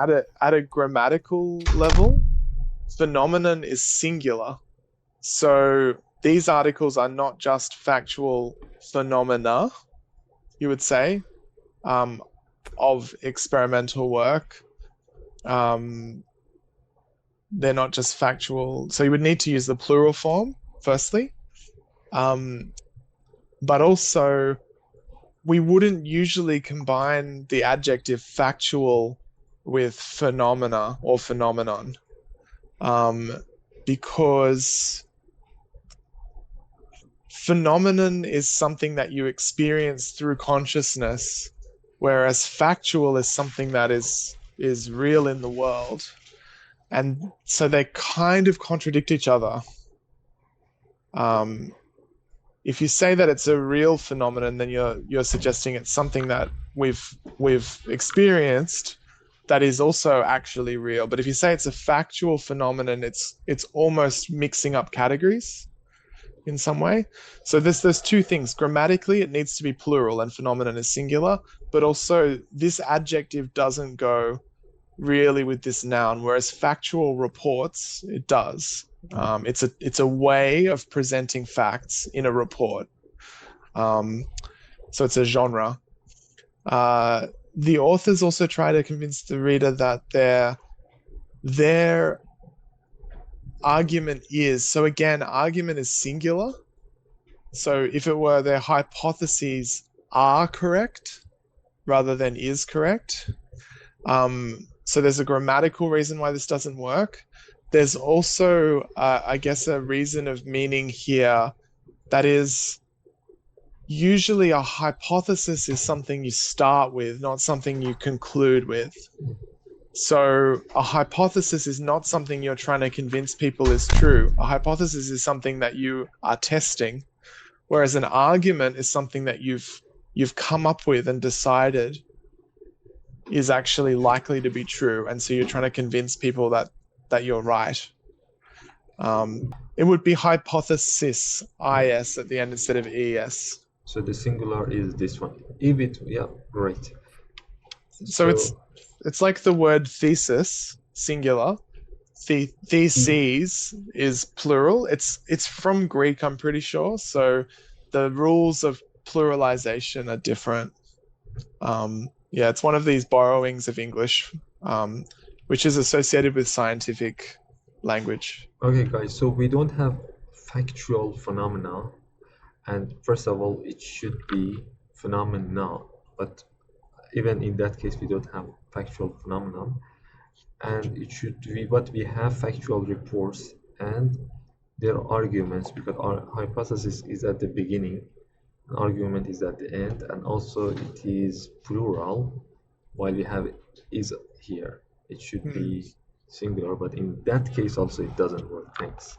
at a grammatical level, phenomenon is singular. So these articles are not just factual phenomena, you would say, of experimental work. They're not just factual. So you would need to use the plural form, firstly. But also, we wouldn't usually combine the adjective factual with phenomena or phenomenon, because phenomenon is something that you experience through consciousness, whereas factual is something that is real in the world. And so they kind of contradict each other. If you say that it's a real phenomenon, then you're suggesting it's something that we've experienced that is also actually real. But if you say it's a factual phenomenon, it's almost mixing up categories in some way. So there's two things. Grammatically, it needs to be plural and phenomenon is singular, but also this adjective doesn't go really with this noun, whereas factual reports, it does. It's a way of presenting facts in a report. So it's a genre. The authors also try to convince the reader that their argument is, so again, argument is singular. So if it were, their hypotheses are correct rather than is correct. So there's a grammatical reason why this doesn't work. There's also, I guess, a reason of meaning here that is, usually a hypothesis is something you start with, not something you conclude with. So a hypothesis is not something you're trying to convince people is true. A hypothesis is something that you are testing, whereas an argument is something that you've come up with and decided is actually likely to be true, and so you're trying to convince people that you're right. It would be hypothesis is at the end instead of es. So the singular is this one. If it, yeah, great. So it's like the word thesis, singular. Theses is plural. It's from Greek, I'm pretty sure. So the rules of pluralization are different. Yeah, it's one of these borrowings of English, which is associated with scientific language. Okay, guys, so we don't have factual phenomena, and first of all, it should be phenomena, but even in that case, we don't have factual phenomenon, and it should be what we have factual reports and their arguments, because our hypothesis is at the beginning, an argument is at the end, and also it is plural, while we have is here. It should be singular, but in that case also it doesn't work. Thanks.